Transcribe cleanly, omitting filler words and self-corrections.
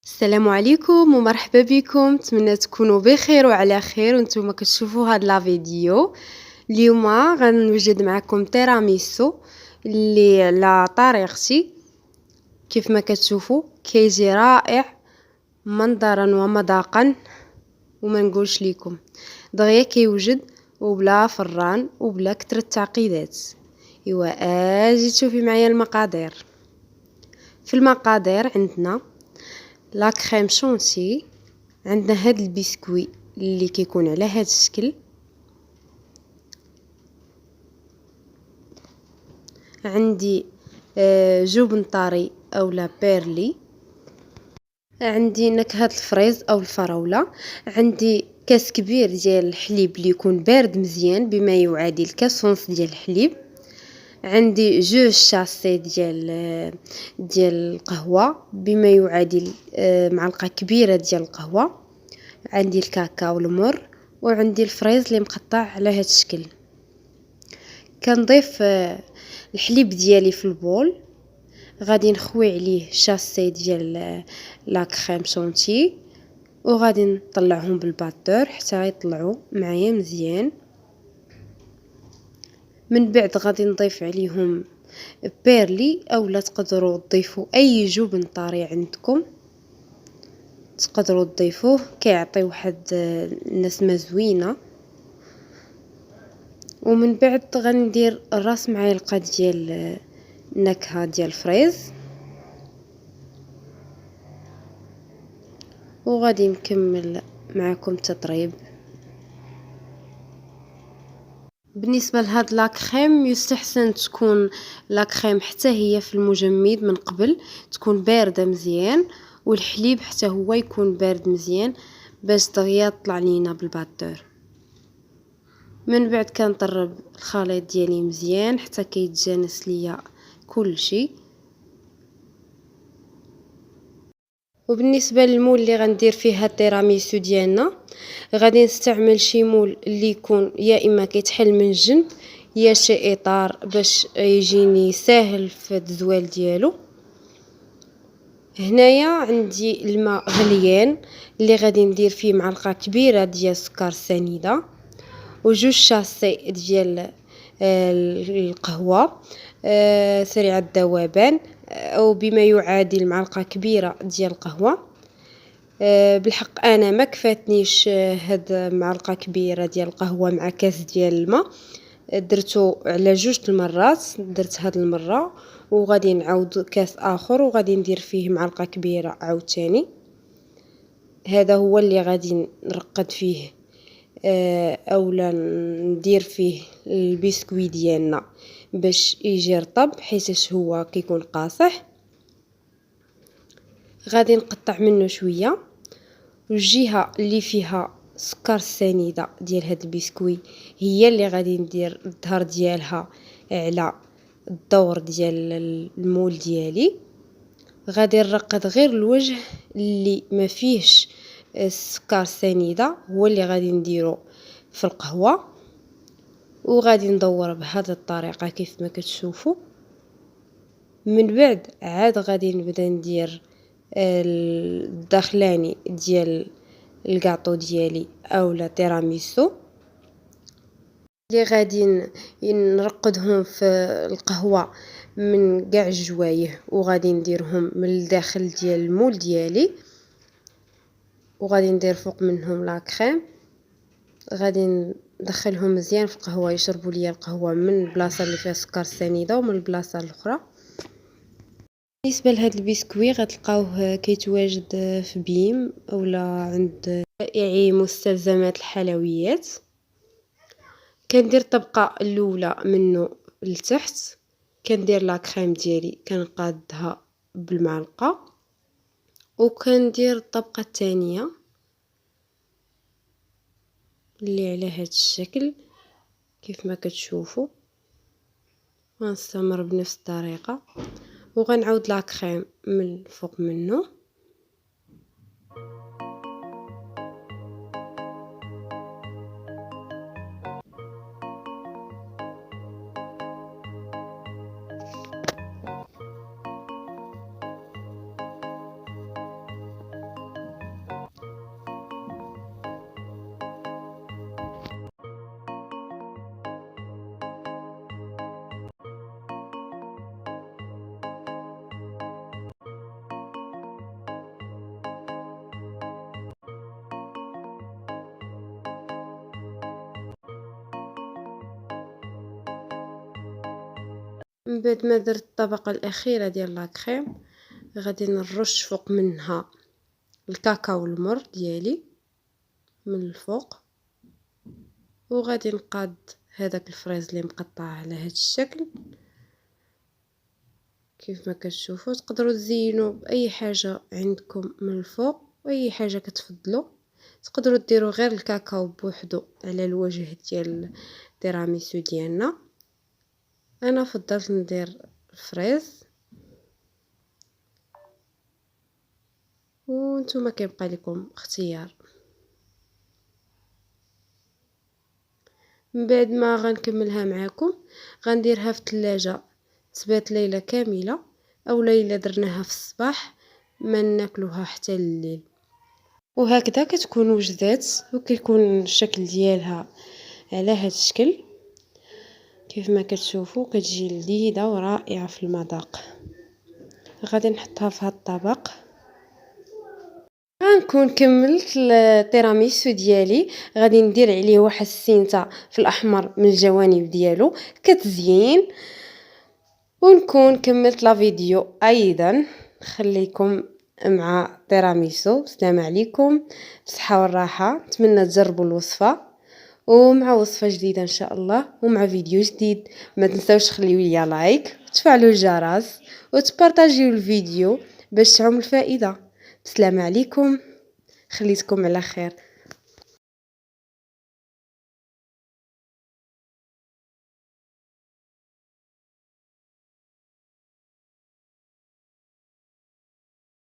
السلام عليكم ومرحبا بكم، نتمنى تكونوا بخير وعلى خير وانتم كتشوفوا هاد لا فيديو. اليوم غنوجد معكم تيراميسو اللي على طريقتي. كيف ما كتشوفوا كيجي رائع منظرا ومذاقا، وما نقولش لكم دغيا كيوجد وبلا فران وبلا كثرة تعقيدات. اجي تشوفي معايا المقادير. في المقادير عندنا لا كريم شونتي، عندنا هاد البسكوي اللي كيكون على هاد الشكل، عندي جبن طري اولا بيرلي، عندي نكهة الفريز او الفراولة، عندي كاس كبير ديال الحليب اللي يكون بارد مزيان بما يعادل كاس ونص ديال الحليب، عندي جوج شاسي ديال القهوة بما يعادل معلقة كبيرة ديال القهوة، عندي الكاكاو المر، وعندي الفريز اللي مقطع على هذا الشكل. كنضيف الحليب ديالي في البول، غادي نخوي عليه شاسي ديال لا كريم شونتي، وغادي نطلعهم بالباتور حتى يطلعوا معايا مزيان. من بعد غادي نضيف عليهم بيرلي اولا تقدروا تضيفوا اي جبن طري عندكم، تقدروا تضيفوه كيعطي واحد النسمه زوينه. ومن بعد غندير راس معلقه ديال النكهه ديال الفريز، وغادي نكمل معكم التطريب. بالنسبه لهاد لا كريم يستحسن تكون لا كريم حتى هي في المجمد من قبل تكون بارده مزيان، والحليب حتى هو يكون بارد مزيان باش دغيا طلع لينا بالباتور. من بعد كنطرب الخليط ديالي مزيان حتى كيتجانس ليا كل شيء. وبالنسبه للمول اللي غندير فيه هاد التيراميسو ديالنا، غادي نستعمل شي مول اللي يكون يا اما كيتحل من الجنب يا شي اطار باش يجيني ساهل في التزوال ديالو. هنايا عندي الماء غليان اللي غادي ندير فيه معلقه كبيره ديال السكر سنيده، وجوج شاسي ديال القهوه سريعه الذوبان، او بما يعادل معلقه كبيره ديال القهوه. بالحق انا ما كفاتنيش هاد معلقه كبيره ديال القهوه مع كاس ديال الماء، درتو على جوج المرات، درت هاد المره وغادي نعاود كاس اخر وغادي ندير فيه معلقه كبيره عاوتاني. هذا هو اللي غادي نرقد فيه اولا ندير فيه البسكوي ديالنا باش يجي رطب، حيت هو كيكون قاصح. غادي نقطع منه شويه، والجهه اللي فيها سكر سنيده ديال هاد البسكوي هي اللي غادي ندير الظهر ديالها على الدور ديال المول ديالي. غادي نرقد غير الوجه اللي ما فيهش السكر سنيده هو اللي غادي نديرو في القهوه، وغادي ندور بهذه الطريقه كيف ما كتشوفوا. من بعد عاد غادي نبدا ندير الداخلاني ديال الكاطو ديالي اولا تيراميسو اللي غادي نرقدهم في القهوه من كاع الجوايه، وغادي نديرهم من الداخل ديال المول ديالي، وغادي ندير فوق منهم لا كريم. غادي ندخلهم مزيان في القهوه يشربوا ليا القهوه من البلاصه اللي فيها سكر سنيده ومن البلاصه الاخرى. بالنسبه لهاد البسكوي غتلقاوه كيتواجد في بيم اولا عند بائعي مستلزمات الحلويات. كندير الطبقه الاولى منه لتحت، كندير لا كريم ديالي كنقادها بالمعلقه، وكندير الطبقه الثانيه اللي على هذا الشكل كيف ما كتشوفوا. غنستمر بنفس الطريقه وغنعاود لا كريم من فوق منه. من بعد ما درت الطبقة الأخيرة ديال لاكريم غادي نرش فوق منها الكاكاو المر ديالي من الفوق، وغادي نقاد هذاك الفريز اللي مقطع على هذا الشكل. كيف ما كتشوفوا تقدروا تزينوا باي حاجه عندكم من الفوق، واي حاجه كتفضلوا. تقدروا ديروا غير الكاكاو بوحدو على الوجه ديال التيراميسو ديالنا. انا فضلت ندير الفريز، وانتم كيبقى لكم اختيار. من بعد ما غنكملها معكم غنديرها في الثلاجه تبات ليله كامله، او ليله درناها في الصباح ما ناكلوها حتى الليل. وهكذا كتكون وجدات، وكيكون الشكل ديالها على هذا الشكل. كيف ما كتشوفوا كتجي لذيذه ورائعه في المذاق. غادي نحطها في هذا الطبق. غنكون كملت التيراميسو ديالي. غادي ندير عليه واحد السينتا في الاحمر من الجوانب ديالو كتزيين، ونكون كملت لا فيديو ايضا. خليكم مع تيراميسو. السلام عليكم، بالصحه والراحه. نتمنى تجربوا الوصفه، ومع وصفه جديده ان شاء الله ومع فيديو جديد. ما تنساوش تخليوا لي لايك وتفعلوا الجرس وتبارطاجيو الفيديو باش تعم الفائده. السلام عليكم، خليتكم على خير.